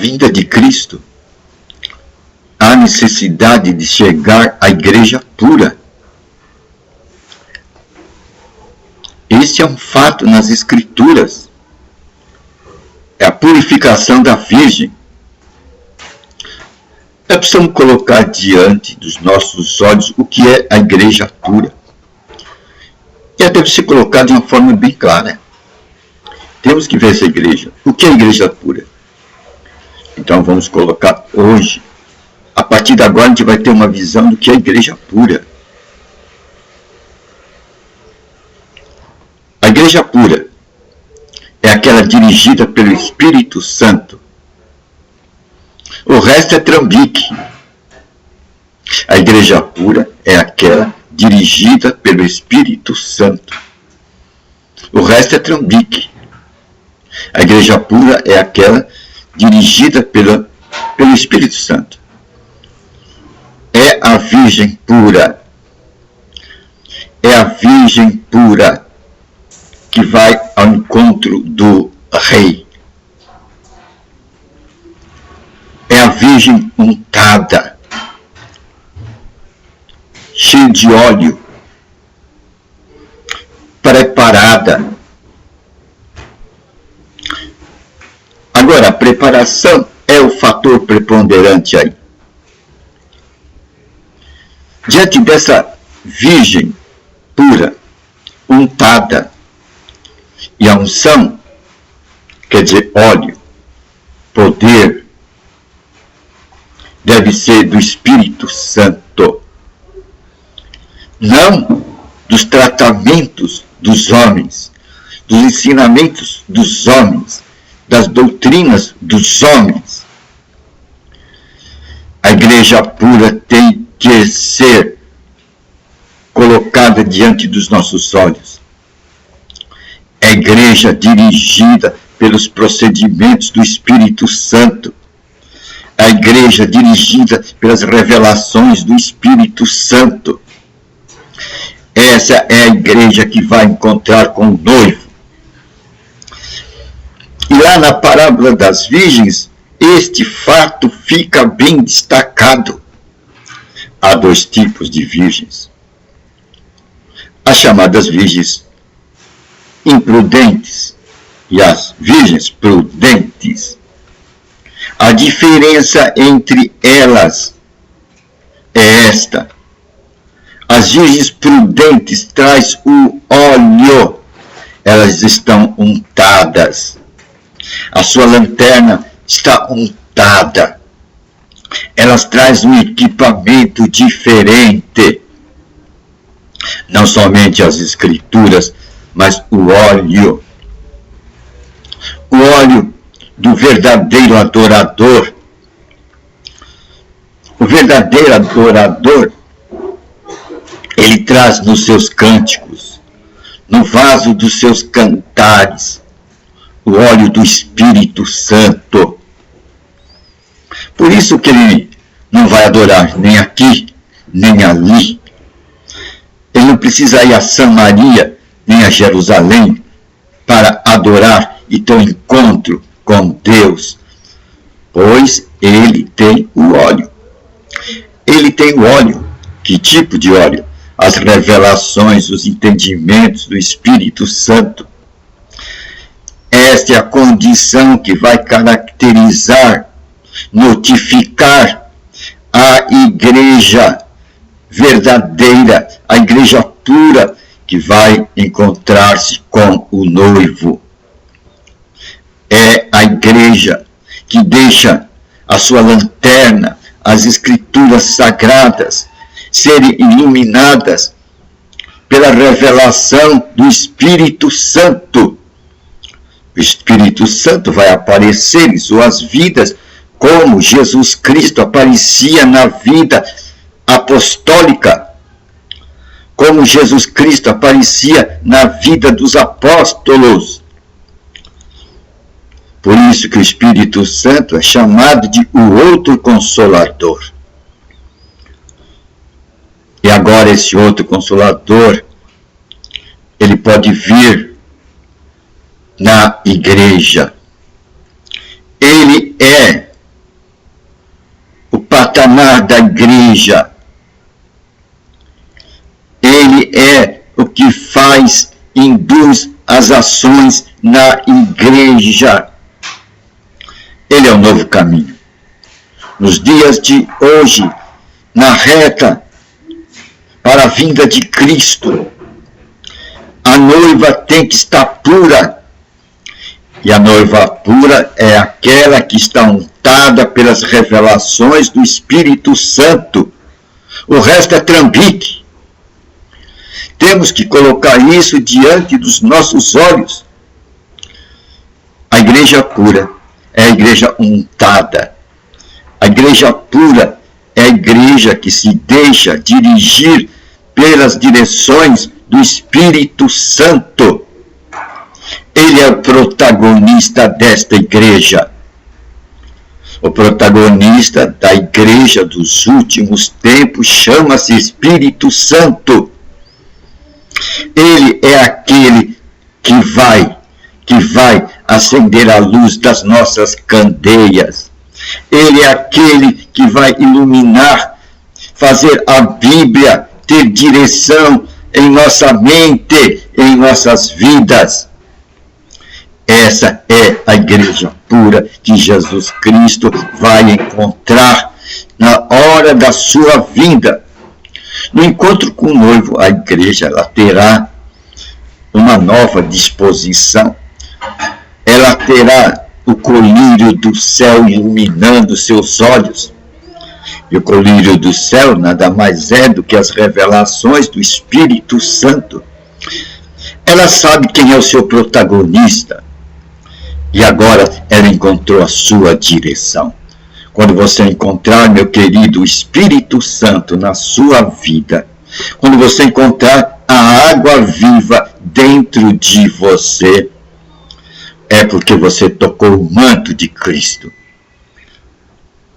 vinda de Cristo, há necessidade de chegar à igreja pura. Este é um fato nas Escrituras. É a purificação da Virgem. Nós precisamos colocar diante dos nossos olhos o que é a igreja pura. E deve ser colocado de uma forma bem clara. Temos que ver essa igreja. O que é a igreja pura? Então vamos colocar hoje. A partir de agora a gente vai ter uma visão do que é a igreja pura. A igreja pura é aquela dirigida pelo Espírito Santo. O resto é trambique. A igreja pura é aquela dirigida pelo Espírito Santo. O resto é trambique. A igreja pura é aquela dirigida pelo Espírito Santo. É a Virgem pura. É a Virgem pura que vai ao encontro do Rei. É a Virgem untada, cheia de óleo, preparada. Agora, a preparação é o fator preponderante aí. Diante dessa Virgem pura, untada, e a unção, quer dizer, óleo, poder, deve ser do Espírito Santo, não dos tratamentos dos homens, dos ensinamentos dos homens, das doutrinas dos homens. A igreja pura tem que ser colocada diante dos nossos olhos. É a igreja dirigida pelos procedimentos do Espírito Santo. A igreja dirigida pelas revelações do Espírito Santo. Essa é a igreja que vai encontrar com o noivo. E lá na parábola das virgens, este fato fica bem destacado. Há dois tipos de virgens. As chamadas virgens imprudentes e as virgens prudentes. A diferença entre elas é esta. As virgens prudentes traz o óleo. Elas estão untadas. A sua lanterna está untada. Elas trazem um equipamento diferente. Não somente as escrituras, mas o óleo. O óleo do verdadeiro adorador. O verdadeiro adorador, ele traz nos seus cânticos, no vaso dos seus cantares, o óleo do Espírito Santo. Por isso que ele não vai adorar nem aqui, nem ali. Ele não precisa ir a Samaria, nem a Jerusalém, para adorar e ter um encontro com Deus, pois ele tem o óleo. Ele tem o óleo. Que tipo de óleo? As revelações, os entendimentos do Espírito Santo. Esta é a condição que vai caracterizar, notificar a igreja verdadeira, a igreja pura, que vai encontrar-se com o noivo. É a igreja que deixa a sua lanterna, as escrituras sagradas, serem iluminadas pela revelação do Espírito Santo. O Espírito Santo vai aparecer em suas vidas como Jesus Cristo aparecia na vida apostólica, como Jesus Cristo aparecia na vida dos apóstolos. Por isso que o Espírito Santo é chamado de o outro Consolador. E agora esse outro Consolador, ele pode vir na igreja. Ele é igreja. Ele é o que induz as ações na igreja. Ele é o novo caminho. Nos dias de hoje, na reta para a vinda de Cristo, a noiva tem que estar pura. E a noiva pura é aquela que está untada pelas revelações do Espírito Santo. O resto é trambique. Temos que colocar isso diante dos nossos olhos. A igreja pura é a igreja untada. A igreja pura é a igreja que se deixa dirigir pelas direções do Espírito Santo. Ele é o protagonista desta igreja. O protagonista da igreja dos últimos tempos chama-se Espírito Santo. Ele é aquele que vai acender a luz das nossas candeias. Ele é aquele que vai iluminar, fazer a Bíblia ter direção em nossa mente, em nossas vidas. Essa é a igreja pura que Jesus Cristo vai encontrar na hora da sua vinda. No encontro com o noivo, a igreja ela terá uma nova disposição. Ela terá o colírio do céu iluminando seus olhos. E o colírio do céu nada mais é do que as revelações do Espírito Santo. Ela sabe quem é o seu protagonista. E agora ela encontrou a sua direção. Quando você encontrar, meu querido, o Espírito Santo na sua vida, quando você encontrar a água viva dentro de você, é porque você tocou o manto de Cristo.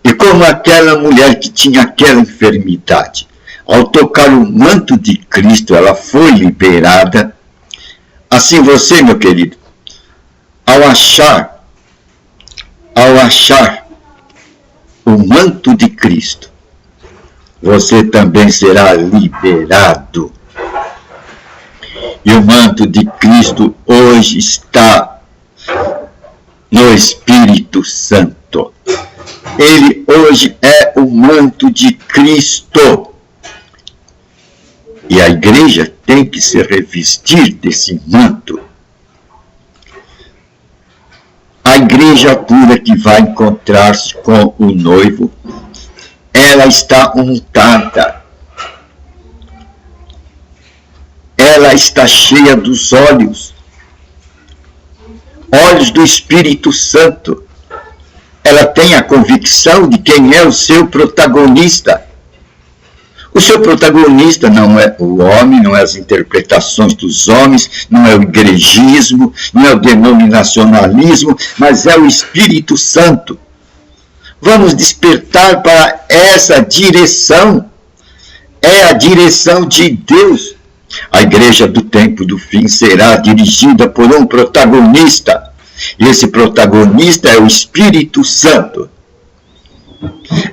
E como aquela mulher que tinha aquela enfermidade, ao tocar o manto de Cristo, ela foi liberada. Assim você, meu querido, ao achar o manto de Cristo, você também será liberado. E o manto de Cristo hoje está no Espírito Santo. Ele hoje é o manto de Cristo. E a igreja tem que se revestir desse manto. A igreja pura que vai encontrar-se com o noivo, ela está untada. Ela está cheia dos olhos do Espírito Santo. Ela tem a convicção de quem é o seu protagonista. O seu protagonista não é o homem, não é as interpretações dos homens, não é o igrejismo, não é o denominacionalismo, mas é o Espírito Santo. Vamos despertar para essa direção. É a direção de Deus. A igreja do tempo do fim será dirigida por um protagonista. E esse protagonista é o Espírito Santo.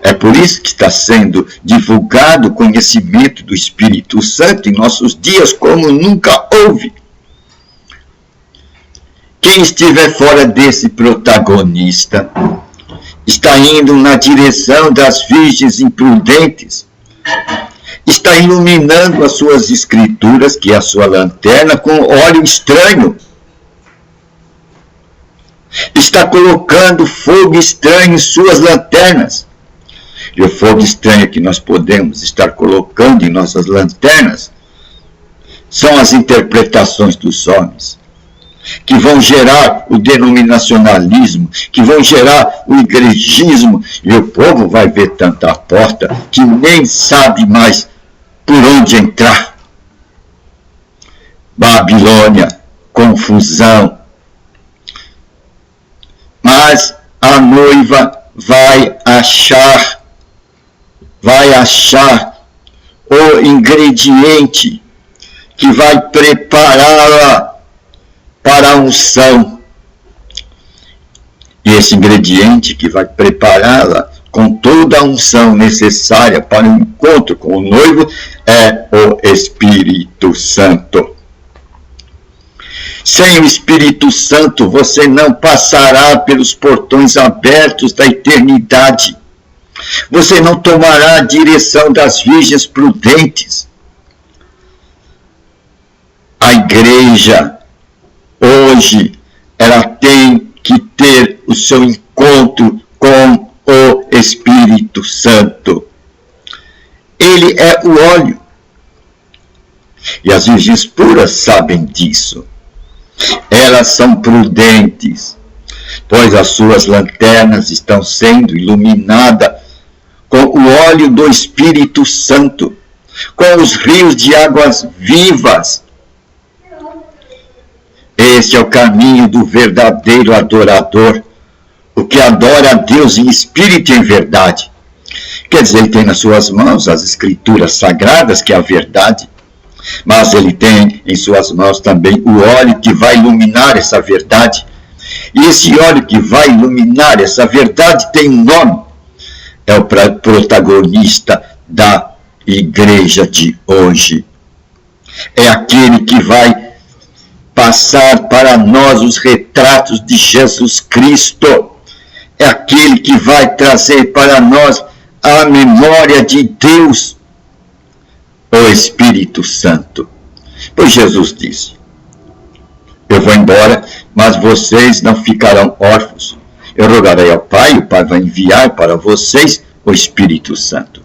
É por isso que está sendo divulgado o conhecimento do Espírito Santo em nossos dias como nunca houve. Quem estiver fora desse protagonista está indo na direção das virgens imprudentes. Está iluminando as suas escrituras, que é a sua lanterna, com óleo estranho. Está colocando fogo estranho em suas lanternas. E o fogo estranho que nós podemos estar colocando em nossas lanternas são as interpretações dos homens, que vão gerar o denominacionalismo, que vão gerar o igrejismo, e o povo vai ver tanta porta que nem sabe mais por onde entrar. Babilônia, confusão. Mas a noiva vai achar o ingrediente que vai prepará-la para a unção. E esse ingrediente que vai prepará-la com toda a unção necessária para o encontro com o noivo, é o Espírito Santo. Sem o Espírito Santo, você não passará pelos portões abertos da eternidade. Você não tomará a direção das virgens prudentes. A igreja, hoje, ela tem que ter o seu encontro com o Espírito Santo. Ele é o óleo. E as virgens puras sabem disso. Elas são prudentes, pois as suas lanternas estão sendo iluminadas com o óleo do Espírito Santo, com os rios de águas vivas. Este é o caminho do verdadeiro adorador, o que adora a Deus em espírito e em verdade. Quer dizer, ele tem nas suas mãos as escrituras sagradas, que é a verdade, mas ele tem em suas mãos também o óleo que vai iluminar essa verdade. E esse óleo que vai iluminar essa verdade tem um nome. É o protagonista da igreja de hoje. É aquele que vai passar para nós os retratos de Jesus Cristo. É aquele que vai trazer para nós a memória de Deus, o Espírito Santo. Pois Jesus disse: eu vou embora, mas vocês não ficarão órfãos. Eu rogarei ao Pai, o Pai vai enviar para vocês o Espírito Santo.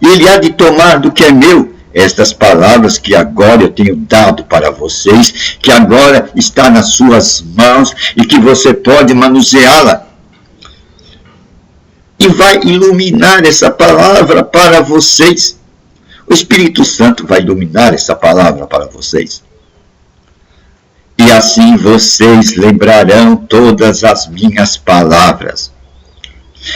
E ele há de tomar do que é meu, estas palavras que agora eu tenho dado para vocês, que agora está nas suas mãos e que você pode manuseá-la. E vai iluminar essa palavra para vocês. O Espírito Santo vai iluminar essa palavra para vocês. E assim vocês lembrarão todas as minhas palavras.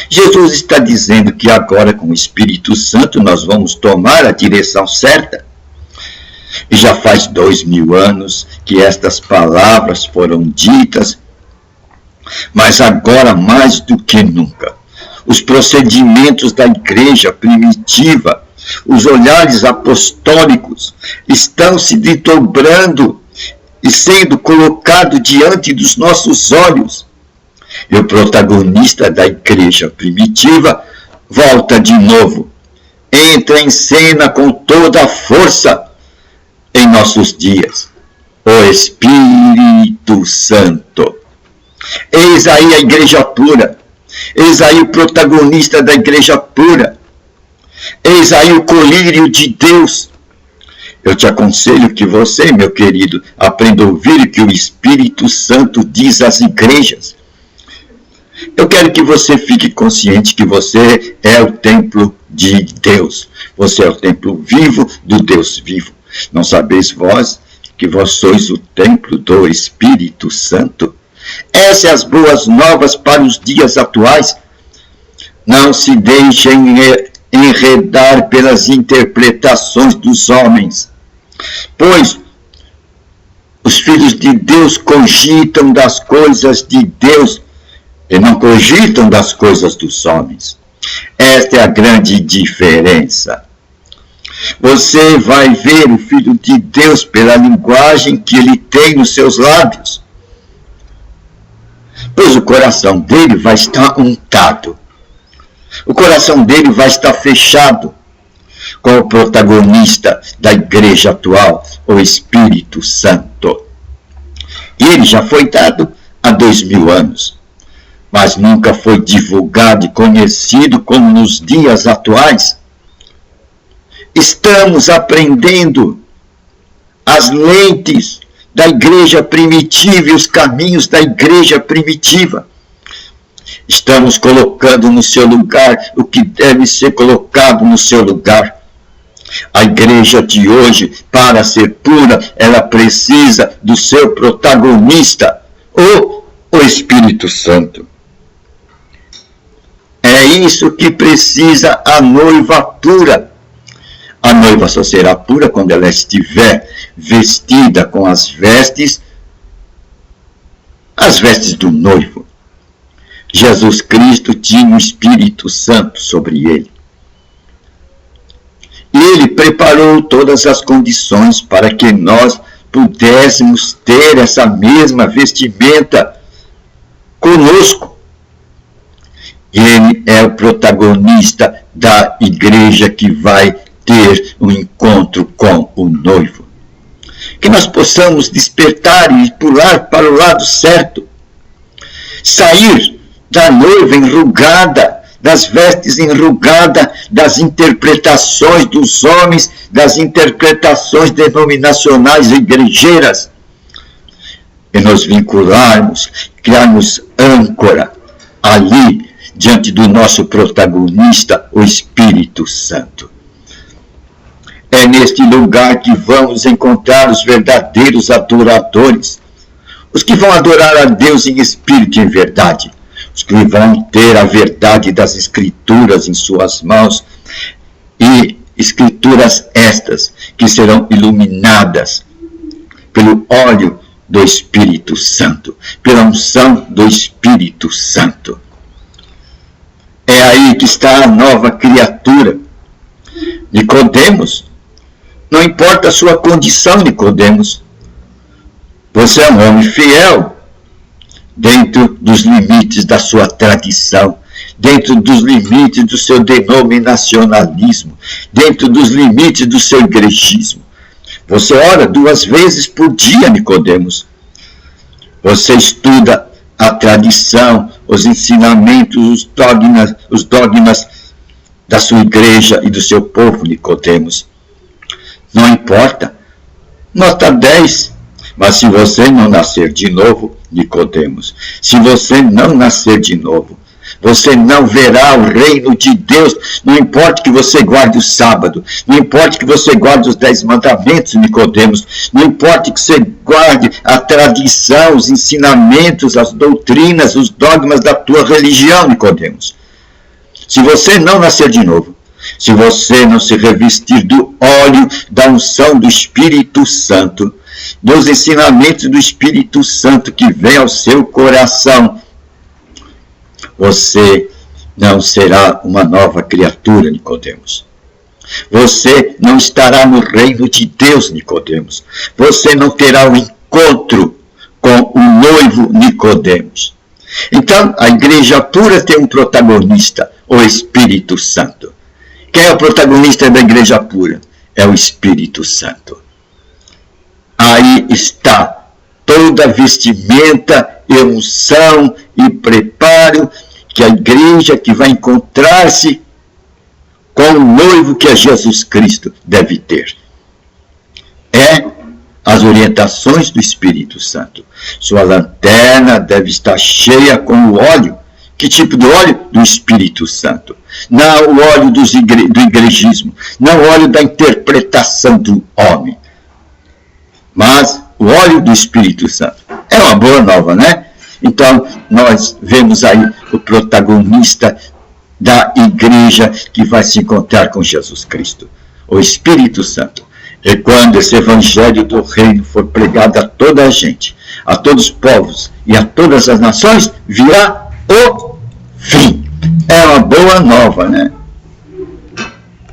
Jesus está dizendo que agora com o Espírito Santo nós vamos tomar a direção certa. E já faz 2000 anos que estas palavras foram ditas, mas agora mais do que nunca, os procedimentos da igreja primitiva, os olhares apostólicos estão se desdobrando e sendo colocado diante dos nossos olhos. E o protagonista da igreja primitiva volta de novo, entra em cena com toda a força em nossos dias. O Espírito Santo. Eis aí a igreja pura. Eis aí o protagonista da igreja pura. Eis aí o colírio de Deus. Eu te aconselho que você, meu querido, aprenda a ouvir o que o Espírito Santo diz às igrejas. Eu quero que você fique consciente que você é o templo de Deus. Você é o templo vivo do Deus vivo. Não sabeis vós que vós sois o templo do Espírito Santo? Essas são as boas novas para os dias atuais. Não se deixem enredar pelas interpretações dos homens, pois os filhos de Deus cogitam das coisas de Deus e não cogitam das coisas dos homens. Esta é a grande diferença. Você vai ver o Filho de Deus pela linguagem que ele tem nos seus lábios, pois o coração dele vai estar untado. O coração dele vai estar fechado com o protagonista da igreja atual, o Espírito Santo. E ele já foi dado há 2000 anos, mas nunca foi divulgado e conhecido como nos dias atuais. Estamos aprendendo as lentes da igreja primitiva e os caminhos da igreja primitiva. Estamos colocando no seu lugar o que deve ser colocado no seu lugar. A igreja de hoje, para ser pura, ela precisa do seu protagonista, o Espírito Santo. É isso que precisa a noiva pura. A noiva só será pura quando ela estiver vestida com as vestes do noivo. Jesus Cristo tinha o Espírito Santo sobre ele. E ele preparou todas as condições para que nós pudéssemos ter essa mesma vestimenta conosco. Ele é o protagonista da igreja que vai ter um encontro com o noivo. Que nós possamos despertar e pular para o lado certo. Sair da noiva enrugada, das vestes enrugadas, das interpretações dos homens, das interpretações denominacionais e igrejeiras. E nos vincularmos, criarmos âncora ali, diante do nosso protagonista, o Espírito Santo. É neste lugar que vamos encontrar os verdadeiros adoradores, os que vão adorar a Deus em espírito e em verdade, os que vão ter a verdade das Escrituras em suas mãos, e Escrituras estas que serão iluminadas pelo óleo do Espírito Santo, pela unção do Espírito Santo. É aí que está a nova criatura. Nicodemos, não importa a sua condição, Nicodemos, você é um homem fiel, dentro dos limites da sua tradição, dentro dos limites do seu denominacionalismo, dentro dos limites do seu igrejismo. Você ora 2 vezes por dia, Nicodemos. Você estuda a tradição, os ensinamentos, os dogmas da sua igreja e do seu povo, Nicodemos. Não importa, nota 10, mas se você não nascer de novo, Nicodemos, se você não nascer de novo, você não verá o reino de Deus. Não importa que você guarde o sábado, não importa que você guarde os 10 mandamentos, Nicodemos, não importa que você guarde a tradição, os ensinamentos, as doutrinas, os dogmas da tua religião, Nicodemos. Se você não nascer de novo, se você não se revestir do óleo da unção do Espírito Santo, dos ensinamentos do Espírito Santo que vem ao seu coração, você não será uma nova criatura, Nicodemos. Você não estará no reino de Deus, Nicodemos. Você não terá um encontro com o noivo Nicodemos. Então, a igreja pura tem um protagonista, o Espírito Santo. Quem é o protagonista da igreja pura? É o Espírito Santo. Aí está toda a vestimenta, unção e preparo que a igreja que vai encontrar-se com o noivo que é Jesus Cristo deve ter. É as orientações do Espírito Santo. Sua lanterna deve estar cheia com o óleo. Que tipo de óleo? Do Espírito Santo. Não o óleo do igrejismo, não o óleo da interpretação do homem, mas o óleo do Espírito Santo. É uma boa nova, né? Então, nós vemos aí o protagonista da igreja que vai se encontrar com Jesus Cristo, o Espírito Santo. E quando esse evangelho do reino for pregado a toda a gente, a todos os povos e a todas as nações, virá o fim. É uma boa nova, né?